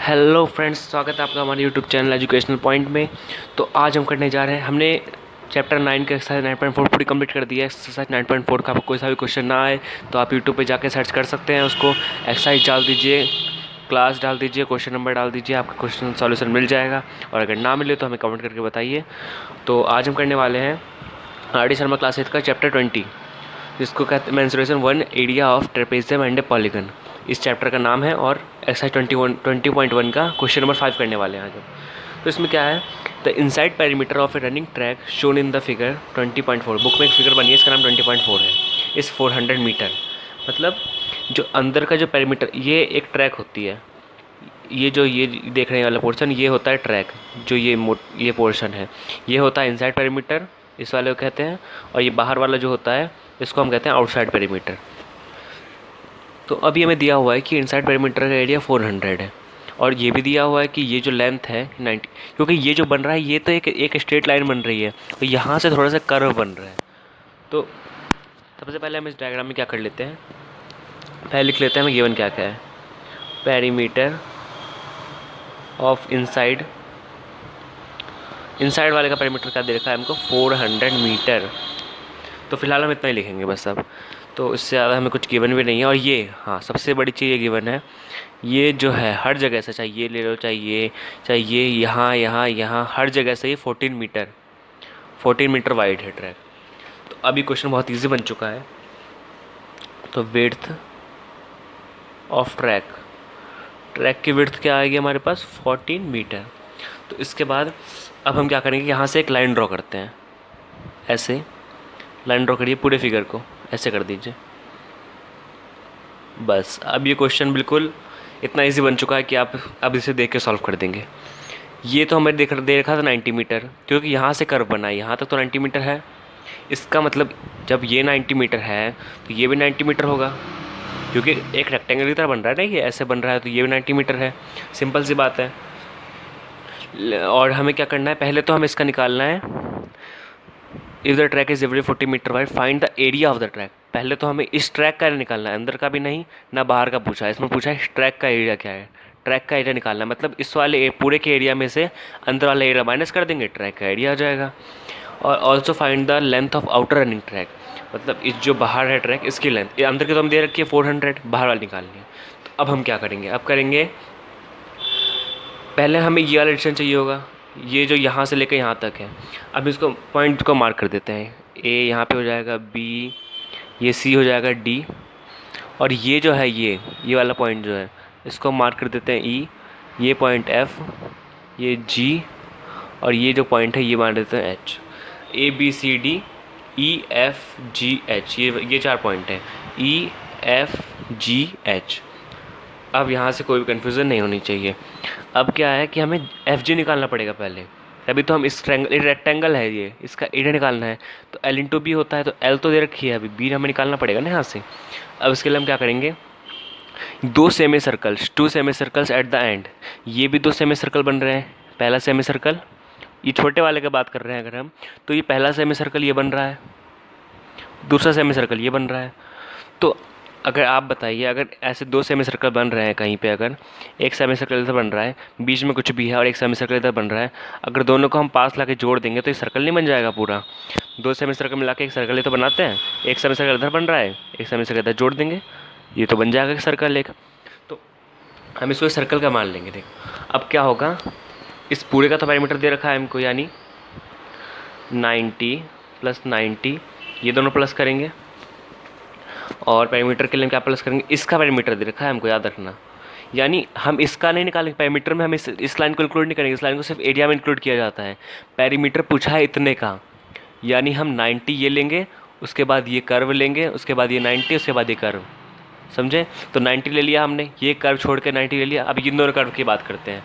Hello friends, स्वागत है आपका हमारे यूट्यूब चैनल एजुकेशनल पॉइंट में। तो आज हम करने जा रहे हैं, हमने चैप्टर 9 का एक्सरसाइज 9.4 पूरी कंप्लीट कर दिया है। एक्सरसाइज 9.4 का आपको कोई सा भी क्वेश्चन ना आए तो आप यूट्यूब पे जाके सर्च कर सकते हैं उसको। एक्सरसाइज डाल दीजिए, क्लास डाल दीजिए, क्वेश्चन नंबर डाल दीजिए, आपका क्वेश्चन सॉल्यूशन मिल जाएगा। और अगर ना मिले तो हमें कमेंट करके बताइए। तो आज हम करने वाले हैं RD शर्मा क्लास 8 का चैप्टर 20, जिसको कहते हैं mensuration 1 area of trapezium and A polygon. इस चैप्टर का नाम है और एक्सरसाइज 20.1 का क्वेश्चन नंबर 5 करने वाले हैं आज हम। तो इसमें क्या है, the inside perimeter of A running track shown in the figure 20.4। Book में एक फिगर बनी है, इसका नाम 20.4 है। इस 400 मीटर मतलब जो अंदर का जो पेरीमीटर, ये एक ट्रैक होती है। ये जो ये देखने वाला पोर्शन, ये होता है ट्रैक। जो ये पोर्शन है, ये होता है इनसाइड पेरीमीटर, इस वाले को कहते हैं। और ये बाहर वाला जो होता है, इसको हम कहते हैं आउटसाइड पेरीमीटर। तो अभी हमें दिया हुआ है कि इनसाइड पेरीमीटर का एरिया 400 है, और ये भी दिया हुआ है कि ये जो लेंथ है 90, क्योंकि ये जो बन रहा है ये तो एक स्ट्रेट लाइन बन रही है, तो यहाँ से थोड़ा सा कर्व बन रहा है। तो सबसे पहले हम इस डायग्राम में क्या कर लेते हैं, पहले लिख लेते हैं हमें गिवन क्या क्या है। पेरीमीटर ऑफ इनसाइड वाले का पेरीमीटर क्या दे रखा है हमको, 400 मीटर। तो फिलहाल हम इतना ही लिखेंगे बस अब, तो इससे ज़्यादा हमें कुछ गिवन भी नहीं है। और ये हाँ, सबसे बड़ी चीज़ ये गिवन है, ये जो है हर जगह से, चाहे ये ले लो, चाहे ये यहाँ यहाँ यहाँ, हर जगह से ये 14 मीटर वाइड है ट्रैक। तो अभी क्वेश्चन बहुत इजी बन चुका है। तो विड्थ ऑफ ट्रैक की विड्थ क्या आएगी हमारे पास, 14 मीटर। तो इसके बाद अब हम क्या करेंगे, यहाँ से एक लाइन ड्रॉ करते हैं। ऐसे लाइन ड्रॉ करिए, पूरे फिगर को ऐसे कर दीजिए। बस अब ये क्वेश्चन बिल्कुल इतना इजी बन चुका है कि आप अब इसे देख के सॉल्व कर देंगे। ये तो हमें दे रखा था 90 मीटर, क्योंकि यहाँ से कर्व बना है, यहाँ तक तो 90 मीटर है। इसका मतलब जब ये 90 मीटर है तो ये भी 90 मीटर होगा, क्योंकि एक रेक्टेंगल की तरह बन रहा है ना, ये ऐसे बन रहा है, तो ये भी 90 मीटर है। सिंपल सी बात है। और हमें क्या करना है, पहले तो हमें इसका निकालना है। If the track is every 40 metre wide find the area of the track. पहले तो हमें इस ट्रैक का एरिया निकालना है, अंदर का भी नहीं ना बाहर का पूछा है। इसमें पूछा है ट्रैक का एरिया क्या है, ट्रैक का एरिया निकालना है। मतलब इस वाले पूरे के एरिया में से अंदर वाला एरिया माइनस कर देंगे, ट्रैक का एरिया आ जाएगा। और also find the length of outer running track, मतलब इस जो बाहर है ट्रैक, इसकी लेंथ। अंदर की तो हम दे रखी है 400, बाहर वाली निकालनी है। तो अब हम क्या करेंगे, अब करेंगे पहले हमें ये वाला डिस्टेंस चाहिए होगा, ये जो यहाँ से लेकर यहाँ तक है। अब इसको पॉइंट को मार्क कर देते हैं। ए यहाँ पे हो जाएगा, बी, ये सी हो जाएगा, डी, और ये जो है ये वाला पॉइंट जो है, इसको मार्क कर देते हैं ई, ये पॉइंट एफ, ये जी, और ये जो पॉइंट है ये मान देते हैं H. A B C D E F G H, ये 4 पॉइंट हैं, ई एफ जी एच। अब यहाँ से कोई भी कन्फ्यूज़न नहीं होनी चाहिए। अब क्या है कि हमें एफ जी निकालना पड़ेगा पहले, तभी तो हम इस रेक्टेंगल है ये, इसका एरिया निकालना है। तो एल इंटू बी होता है, तो एल तो दे रखी है, अभी बी हमें निकालना पड़ेगा ना यहाँ से। अब इसके लिए हम क्या करेंगे, 2 semi circles at the end. ये भी 2 सेमी सर्कल बन रहे हैं। पहला सेमी सर्कल, ये छोटे वाले की बात कर रहे हैं अगर हम, तो ये पहला सेमी सर्कल ये बन रहा है, दूसरा सेमी सर्कल ये बन रहा है। तो अगर आप बताइए, अगर ऐसे 2 सेमी सर्कल बन रहे हैं कहीं पे, अगर एक सेमी सर्कल इधर बन रहा है, बीच में कुछ भी है, और एक सेमी सर्कल इधर बन रहा है, अगर दोनों को हम पास ला के जोड़ देंगे तो ये सर्कल नहीं बन जाएगा पूरा। 2 सेमी सर्कल मिला के एक सर्कल ही तो बनाते हैं। एक सेमी सर्कल इधर बन रहा है, एक सेमी सर्कल इधर जोड़ देंगे, ये तो बन जाएगा एक सर्कल एक। तो हम इसको एक सर्कल का मान लेंगे। देख अब क्या होगा, इस पूरे का तो पैरामीटर दे रखा है हमको, यानी 90 + 90, ये दोनों प्लस करेंगे। और पैरामीटर के लिए क्या प्लस करेंगे, इसका पैरामीटर दे रखा है हमको, याद रखना। यानी हम इसका नहीं निकालेंगे पैरामीटर में, हम इस लाइन को इंक्लूड नहीं करेंगे, इस लाइन को सिर्फ एरिया में इंक्लूड किया जाता है। पैरामीटर पूछा है इतने का, यानी हम 90 ये लेंगे, उसके बाद ये कर्व लेंगे, उसके बाद ये 90, उसके बाद ये कर्व। समझे? तो 90 ले लिया हमने, ये कर्व छोड़ के 90 ले लिया। अब इन दोनों कर्व की बात करते हैं।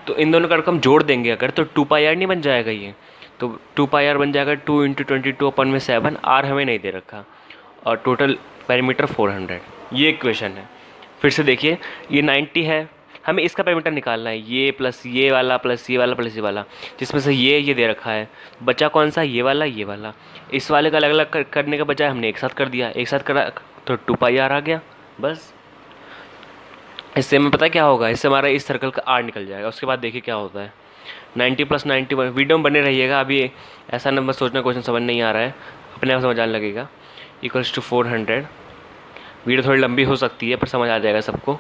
तो इन दोनों कर्व को हम जोड़ देंगे अगर, तो 2πr नहीं बन जाएगा ये, तो 2πr बन जाएगा 2 × 22/7। आर हमें नहीं दे रखा, और टोटल पैरामीटर 400। ये इक्वेशन है। फिर से देखिए, ये 90 है, हमें इसका पैरामीटर निकालना है, ये प्लस ये वाला प्लस ये वाला प्लस ये वाला, जिसमें से ये दे रखा है। बचा कौन सा, ये वाला। इस वाले का अलग अलग करने के बजाय हमने एक साथ कर दिया, एक साथ करा तो 2πr आ गया बस। इससे हमें पता क्या होगा, इससे हमारा इस सर्कल का आर निकल जाएगा। उसके बाद देखिए क्या होता है, 90 + 91। वीडियो में बने रहिएगा, अभी ऐसा नंबर सोचना क्वेश्चन समझ नहीं आ रहा है, अपने आप समझ आने लगेगा। = 400। वीडियो थोड़ी लंबी हो सकती है पर समझ आ जाएगा सबको।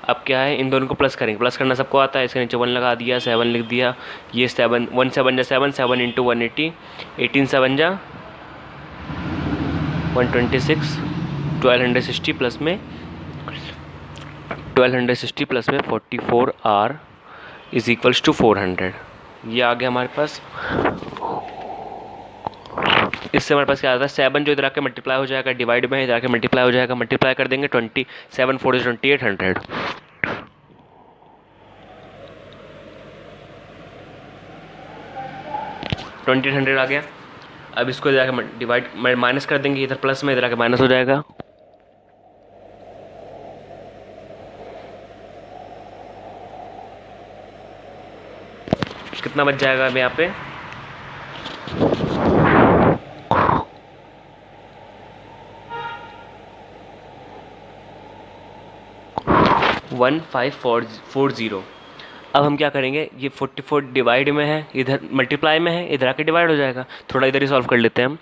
अब क्या है, इन दोनों को प्लस करेंगे, प्लस करना सबको आता है। इसके नीचे 1 लगा दिया, 7 लिख दिया। ये 7 1 7 जा 7, 7 × 180, 18 7 जा 126, 1260 प्लस में 44R = 400। ये आ गया हमारे पास। इससे हमारे पास क्या आता है, 7 जो इधर आके मल्टीप्लाई हो जाएगा, डिवाइड में इधर आके मल्टीप्लाई हो जाएगा, मल्टीप्लाई कर देंगे 20, 7 4 2800। 2800 आ गया। अब इसको इधर आके डिवाइड माइनस कर देंगे, इधर प्लस में इधर आके माइनस हो जाएगा। कितना बच जाएगा अब यहाँ पे, 1540। अब हम क्या करेंगे, ये 44 डिवाइड में है, इधर मल्टीप्लाई में है, इधर आके डिवाइड हो जाएगा। थोड़ा इधर ही सॉल्व कर लेते हैं हम।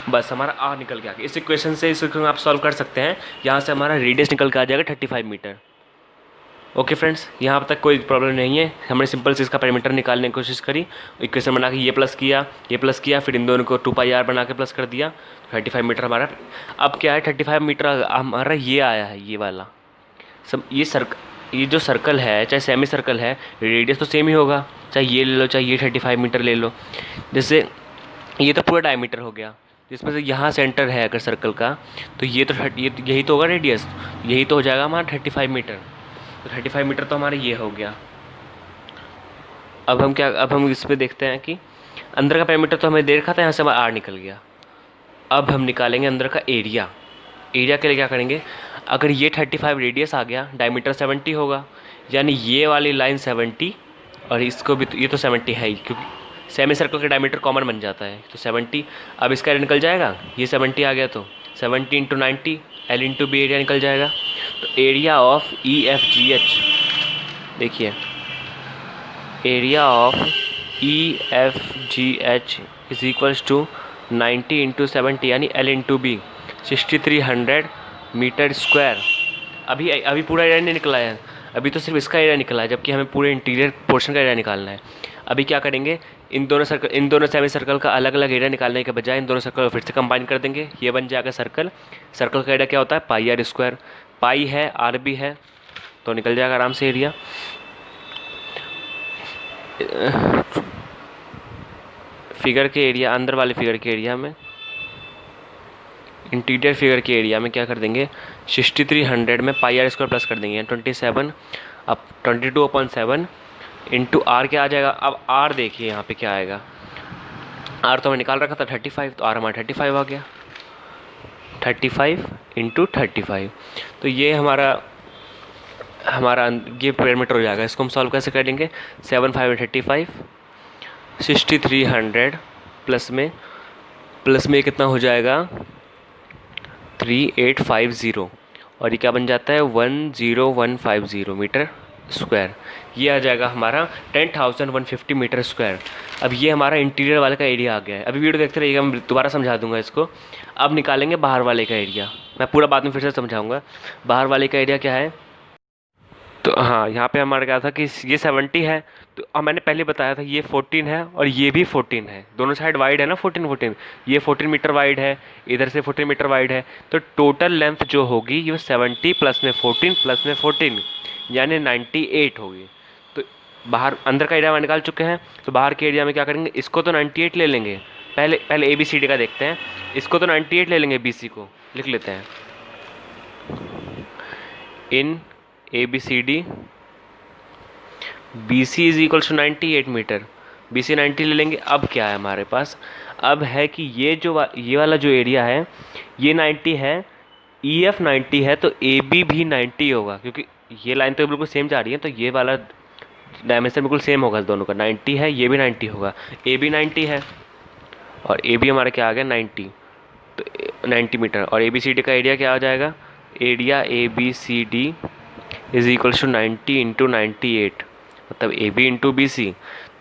बस हमारा आर निकल के आ गया। इस इक्वेशन से इस इक्वेशन आप सॉल्व कर सकते हैं। यहाँ से हमारा रेडियस निकल के आ जाएगा 35 मीटर। ओके फ्रेंड्स, यहाँ तक कोई प्रॉब्लम नहीं है। हमने सिंपल से इसका पैरामीटर निकालने की कोशिश करी, इक्वेशन बना के ये प्लस किया, फिर इन दोनों को 2πr बना के प्लस कर दिया, 35 मीटर हमारा। अब क्या है, 35 मीटर हमारा ये आया है, ये वाला सब। ये जो सर्कल है, चाहे सेमी सर्कल है, रेडियस तो सेम ही होगा, चाहे ये ले लो चाहे ये 35 मीटर ले लो। जैसे ये तो पूरा डायमीटर हो गया, जिसमें से यहाँ सेंटर है अगर सर्कल का, तो ये तो यही तो होगा रेडियस, यही तो हो जाएगा हमारा 35 मीटर। तो 35 मीटर तो हमारा ये हो गया। अब हम इस पे देखते हैं कि अंदर का पैरामीटर तो हमें दे रखा था, यहाँ से हमारा आर निकल गया। अब हम निकालेंगे अंदर का एरिया। एरिया के लिए क्या करेंगे, अगर ये 35 रेडियस आ गया, डायमीटर 70 होगा, यानी ये वाली लाइन 70 और इसको भी ये तो 70 है ही, क्योंकि सेमी सर्कल का डायमीटर कॉमन बन जाता है, तो 70। अब इसका एरिया निकल जाएगा, ये 70 आ गया तो 70 × 90 L × B एरिया निकल जाएगा। तो एरिया ऑफ EFGH, देखिए एरिया ऑफ EFGH = 90 × 70 यानी L × B 6300 मीटर स्क्वायर। अभी पूरा एरिया नहीं निकला है, अभी तो सिर्फ इसका एरिया निकला है, जबकि हमें पूरे इंटीरियर पोर्शन का एरिया निकालना है। अभी क्या करेंगे, इन दोनों सेमी सर्कल का अलग अलग एरिया निकालने के बजाय इन दोनों सर्कल को फिर से कंबाइन कर देंगे। ये बन जाएगा सर्कल का एरिया क्या होता है, πr²। पाई है, आर भी है, तो निकल जाएगा आराम से एरिया। फिगर के एरिया, अंदर वाले फिगर के एरिया में, इंटीरियर फिगर के एरिया में क्या कर देंगे, 6300 में πr² प्लस कर देंगे, 27। अब 22/7 इंटू आर क्या आ जाएगा। अब आर देखिए यहाँ पे क्या आएगा, आर तो हमें निकाल रखा था 35, तो आर हमारा 35 आ गया, 35 × 35। तो ये हमारा ये पैरामीटर हो जाएगा। इसको हम सॉल्व कैसे करेंगे, 7 5 35, 6300 प्लस में कितना हो जाएगा 3850, और ये क्या बन जाता है 10150 मीटर स्क्वायर। ये आ जाएगा हमारा 10,150 मीटर स्क्वायर। अब ये हमारा इंटीरियर वाले का एरिया आ गया है। अभी वीडियो देखते रहिएगा, मैं दोबारा समझा दूंगा इसको। अब निकालेंगे बाहर वाले का एरिया, मैं पूरा बाद में फिर से समझाऊंगा। बाहर वाले का एरिया क्या है, तो हाँ यहाँ पे हमारा क्या था कि ये 70 है, तो मैंने पहले बताया था ये 14 है और ये भी 14 है, दोनों साइड वाइड है ना 14, ये 14 मीटर वाइड है, इधर से 14 मीटर वाइड है। तो टोटल लेंथ जो होगी ये 70 प्लस में 14 प्लस में 14 यानी 98 होगी। तो बाहर अंदर का एरिया निकाल चुके हैं, तो बाहर के एरिया में क्या करेंगे, इसको तो 98 ले लेंगे, पहले ABCD का देखते हैं। इसको तो 98 ले लेंगे, BC को लिख लेते हैं, इन ABCD BC = 98 मीटर, BC 90 ले लेंगे। अब क्या है हमारे पास, अब है कि ये वाला जो एरिया है ये 90 है, EF 90 है, तो AB भी 90 होगा, क्योंकि ये लाइन तो बिल्कुल सेम जा रही है, तो ये वाला डायमेंशन बिल्कुल सेम होगा दोनों का, 90 है, ये भी 90 होगा, ए भी 90 है और ए भी हमारा क्या आ गया 90, तो 90 मीटर। और ए बी सी डी का एरिया क्या आ जाएगा, area A B C D is equal to 90 into 98, मतलब A B into B C,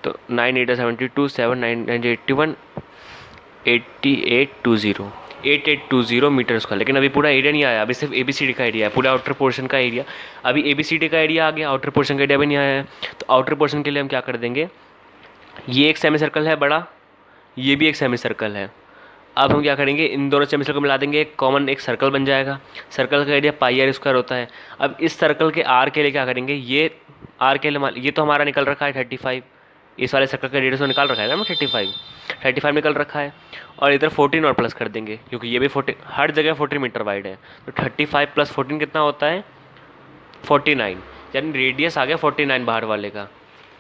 तो 9 8 72, 7 9 9 81, 8820 मीटर स्क्वायर। लेकिन अभी पूरा एरिया नहीं आया, अभी सिर्फ ए बी सी डी का एरिया है, पूरा आउटर पोर्शन का एरिया। अभी ए बी सी डी का एरिया आ गया, आउटर पोर्शन का एरिया भी नहीं आया है। तो आउटर पोर्शन के लिए हम क्या कर देंगे, ये एक सेमी सर्कल है बड़ा, ये भी एक सेमी सर्कल है। अब हम क्या करेंगे, इन दोनों सेमी सर्कल मिला देंगे, एक कॉमन एक सर्कल बन जाएगा। सर्कल का एरिया पाई आर स्क्वायर होता है। अब इस सर्कल के आर के लिए क्या करेंगे, ये आर के लिए ये तो हमारा निकल रखा है 35, इस वाले सर्कल का रेडियस निकाल रखा है ना 35 निकल रखा है। और इधर 14 और प्लस कर देंगे, क्योंकि ये भी 14, हर जगह 14 मीटर वाइड है। तो 35 प्लस 14 कितना होता है 49, यानी रेडियस आ गया 49 बाहर वाले का।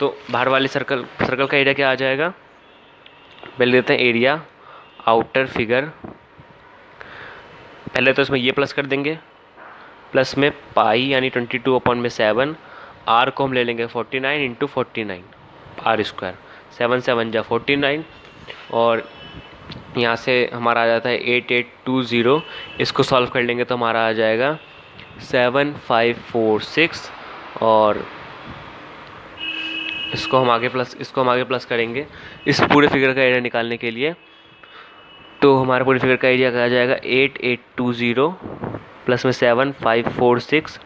तो बाहर वाले सर्कल का एरिया क्या आ जाएगा, पहले देते हैं एरिया आउटर फिगर। पहले तो इसमें ये प्लस कर देंगे, प्लस में पाई यानी 22/7, आर को हम ले लेंगे 49 इंटू 49 आर स्क्वायर, 7 7 जा 49, और यहाँ से हमारा आ जाता है 8820। इसको सॉल्व कर लेंगे तो हमारा आ जाएगा 7546, और इसको हम आगे प्लस करेंगे इस पूरे फिगर का एरिया निकालने के लिए। तो हमारे पूरे फिगर का एरिया आ जाएगा 8820 प्लस में 7546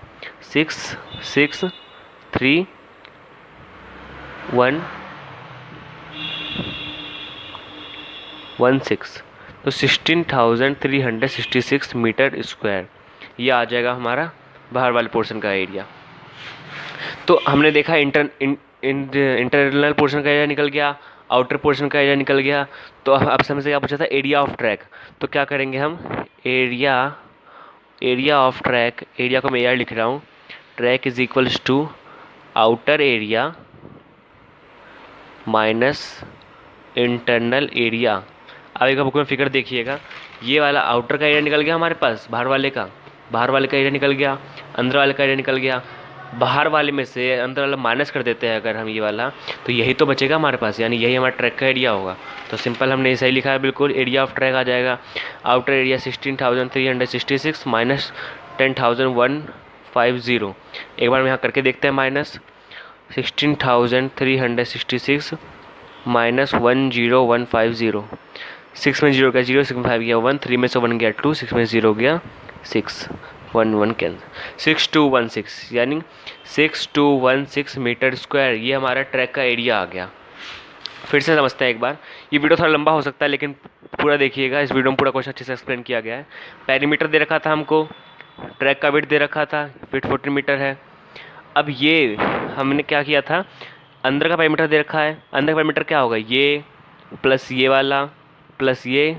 66316, तो 16,366 मीटर स्क्वायर ये आ जाएगा हमारा बाहर वाले पोर्शन का एरिया। तो हमने देखा इंटरनल पोर्शन का एरिया निकल गया, आउटर पोर्शन का एरिया निकल गया। तो अब समझ क्या पूछा था, एरिया ऑफ ट्रैक। तो क्या करेंगे हम, एरिया ऑफ ट्रैक, एरिया को मैं एआर लिख रहा हूँ, track is equals to outer area minus internal area. अब एक बुक में फिगर देखिएगा, ये वाला आउटर का एरिया निकल गया हमारे पास, बाहर वाले का एरिया निकल गया, अंदर वाले का एरिया निकल गया। बाहर वाले में से अंदर वाला माइनस कर देते हैं अगर हम ये वाला, तो यही तो बचेगा हमारे पास, यानी यही हमारा ट्रैक का एरिया होगा। तो सिंपल हमने सही लिखा है बिल्कुल, एरिया ऑफ ट्रैक आ जाएगा आउटर एरिया 16,366 माइनस 10,150। एक बार हम यहाँ करके देखते हैं, माइनस 16,366 माइनस 10150, 6 में 0 गया 0, 6 में 5 गया 1, 3 में से 1 गया 2, 6 में 0 गया 6, 1 1 कैंसिल, 6216, यानी 6216 मीटर स्क्वायर ये हमारा ट्रैक का एरिया आ गया। फिर से समझते हैं एक बार, ये वीडियो थोड़ा लंबा हो सकता है लेकिन पूरा देखिएगा, इस वीडियो में पूरा क्वेश्चन अच्छे से एक्सप्लेन किया गया है। पेरीमीटर दे रखा था हमको, ट्रैक का विड्थ दे रखा था, विड्थ 14 मीटर है। अब ये हमने क्या किया था, अंदर का पेरीमीटर दे रखा है, अंदर का पेरीमीटर क्या होगा, ये प्लस ये वाला प्लस ये,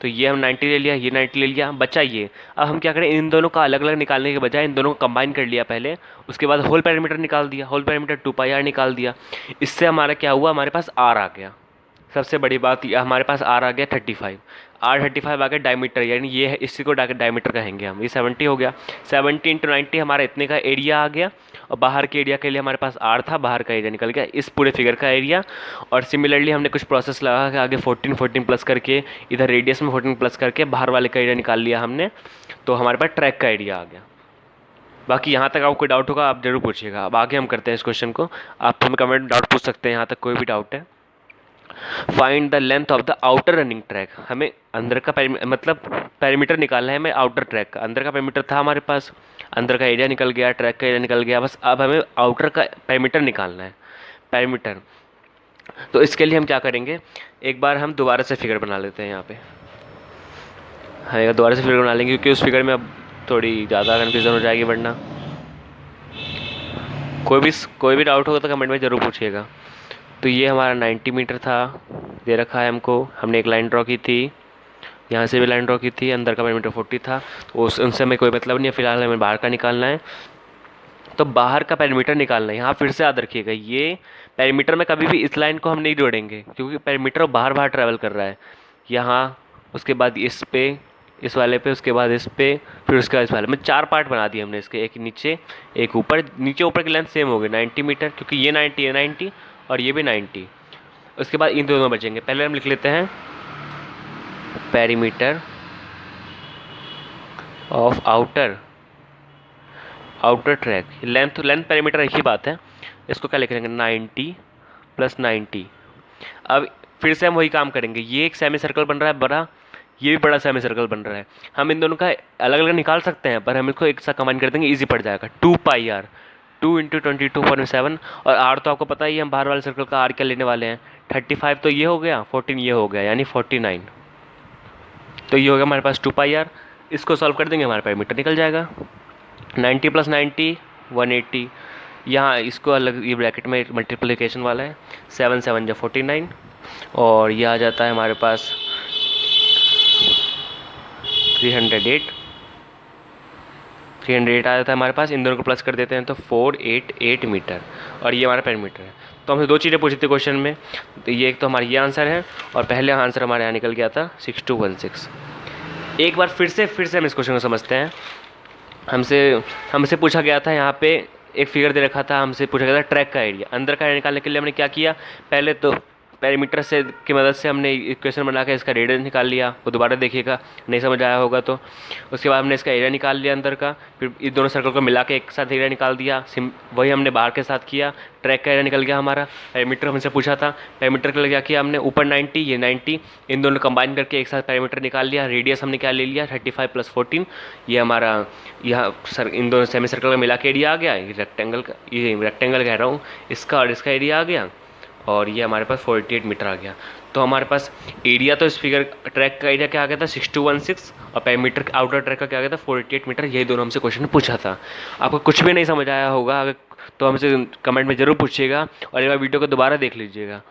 तो ये हम 90 ले लिया, ये 90 ले लिया, बचा ये। अब हम क्या करें, इन दोनों का अलग अलग निकालने के बजाय इन दोनों को कंबाइन कर लिया पहले, उसके बाद होल पैरामीटर निकाल दिया, होल पैरामीटर 2πr निकाल दिया। इससे हमारा क्या हुआ, हमारे पास आर आ गया। सबसे बड़ी बात ये हमारे पास आर आ गया 35, आर 35 आ गया डायमीटर, यानी ये है, इसी को डायमीटर कहेंगे हम। ये 70 हो गया, 70 इंटू 90 हमारा इतने का एरिया आ गया। और बाहर के एरिया के लिए हमारे पास आर था, बाहर का एरिया निकल गया इस पूरे फिगर का एरिया। और सिमिलरली हमने कुछ प्रोसेस लगा के आगे 14 प्लस करके, इधर रेडियस में 14 प्लस करके बाहर वाले का एरिया निकाल लिया हमने, तो हमारे पास ट्रैक का एरिया आ गया। बाकी यहाँ तक आपको कोई डाउट होगा आप जरूर पूछिएगा। अब आगे हम करते हैं इस क्वेश्चन को, आप हमें कमेंट डाउट पूछ सकते हैं यहाँ तक कोई भी डाउट है। Find the length of the outer running track, हमें अंदर का मतलब पैरामीटर निकालना है हमें आउटर ट्रैक का। अंदर का पैरामीटर था हमारे पास, अंदर का एरिया निकल गया, ट्रैक का एरिया निकल गया, बस अब हमें आउटर का पैरामीटर निकालना है, पैरामीटर। तो इसके लिए हम क्या करेंगे, एक बार हम दोबारा से फिगर बना लेते हैं यहाँ पे, हाँ दोबारा से फिगर बना लेंगे क्योंकि उस फिगर में अब थोड़ी ज़्यादा कन्फ्यूज़न हो जाएगी, वरना कोई भी डाउट होगा तो कमेंट में ज़रूर पूछिएगा। तो ये हमारा 90 मीटर था, दे रखा है हमको, हमने एक लाइन ड्रॉ की थी, यहाँ से भी लाइन ड्रॉ की थी, अंदर का पैरामीटर 40 था, तो उनसे हमें कोई मतलब नहीं है, फिलहाल हमें बाहर का निकालना है। तो बाहर का पैरामीटर निकालना है। यहाँ फिर से याद रखिएगा, ये पैरामीटर में कभी भी इस लाइन को हम नहीं जोड़ेंगे क्योंकि पैरामीटर बाहर ट्रैवल कर रहा है, यहाँ उसके बाद इस पे इस वाले पे, उसके बाद इस पे, फिर उसके बाद इस वाले में 4 पार्ट बना दिए हमने इसके, एक नीचे एक ऊपर। नीचे ऊपर की लेंथ सेम हो गई 90 मीटर, क्योंकि ये 90 है 90 और ये भी 90। उसके बाद इन दोनों बचेंगे। पहले हम लिख लेते हैं perimeter of outer track. Length perimeter एक ही बात है, इसको क्या लिख लेंगे 90 + 90। अब फिर से हम वही काम करेंगे, ये एक सेमी सर्कल बन रहा है बड़ा, ये भी बड़ा सेमी सर्कल बन रहा है। हम इन दोनों का अलग अलग निकाल सकते हैं, पर हम इसको एक साथ कंबाइन कर देंगे, इजी पड़ जाएगा। 2πr, 2 × 22.7। और आर तो आपको पता ही है, हम बाहर वाले सर्कल का आर क्या लेने वाले हैं, 35 तो ये हो गया, 14 ये हो गया, यानी 49। तो ये हो गया हमारे पास 2πr। इसको सॉल्व कर देंगे, हमारा पेरीमीटर निकल जाएगा। 90 + 90 180। यहाँ इसको अलग, ये ब्रैकेट में मल्टीप्लिकेशन वाला है, 7 7 × 49। और ये आ जाता है हमारे पास 308 आ जाता है हमारे पास। इन दोनों को प्लस कर देते हैं तो 488 मीटर, और ये हमारा पेरीमीटर है। तो हमसे 2 चीज़ें पूछी थी क्वेश्चन में, तो ये एक तो हमारा ये आंसर है, और पहले आंसर हमारे यहाँ निकल गया था 6216। एक बार फिर से हम इस क्वेश्चन को समझते हैं। हमसे पूछा गया था, यहाँ पे एक फिगर दे रखा था, हमसे पूछा गया था ट्रैक का एरिया। अंदर का एरिया निकालने के लिए हमने क्या किया, पहले तो पेरीमीटर से की मदद से हमने इक्वेशन बना के इसका रेडियस निकाल लिया, वो दोबारा देखिएगा, नहीं समझ आया होगा तो। उसके बाद हमने इसका एरिया निकाल लिया अंदर का, फिर इस दोनों सर्कल को मिला के एक साथ एरिया निकाल दिया। वही हमने बाहर के साथ किया, ट्रैक का एरिया निकल गया हमारा। पेरीमीटर हमसे पूछा था, पेरीमीटर के लिए क्या किया हमने, ऊपर 90 ये 90, इन दोनों कंबाइन करके एक साथ पेरीमीटर निकाल लिया। रेडियस हमने क्या ले लिया 35 + 14, ये हमारा यहाँ इन दोनों सेमी सर्कल का मिला के एरिया आ गया। ये रेक्टेंगल कह रहा हूँ, इसका और इसका एरिया आ गया, और ये हमारे पास 48 मीटर आ गया। तो हमारे पास एरिया तो इस फिगर ट्रैक का एरिया क्या आ गया था 6216, और पेरीमीटर आउटर ट्रैक का क्या आ गया था 48 मीटर। यही दोनों हमसे क्वेश्चन पूछा था। आपको कुछ भी नहीं समझ आया होगा अगर, तो हमसे कमेंट में ज़रूर पूछिएगा, और एक बार वीडियो को दोबारा देख लीजिएगा।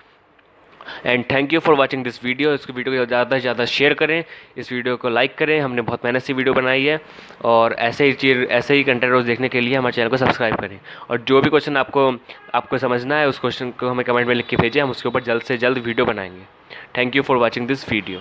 And thank you for watching this video. इस वीडियो को ज़्यादा से ज़्यादा शेयर करें, इस वीडियो को लाइक करें। हमने बहुत मेहनत से वीडियो बनाई है, और ऐसे ही कंटेंट रोज़ देखने के लिए हमारे चैनल को सब्सक्राइब करें। और जो भी क्वेश्चन आपको समझना है, उस क्वेश्चन को हमें कमेंट में लिख के भेजें, हम उसके ऊपर जल्द से जल्द वीडियो बनाएंगे। Thank you for watching this video.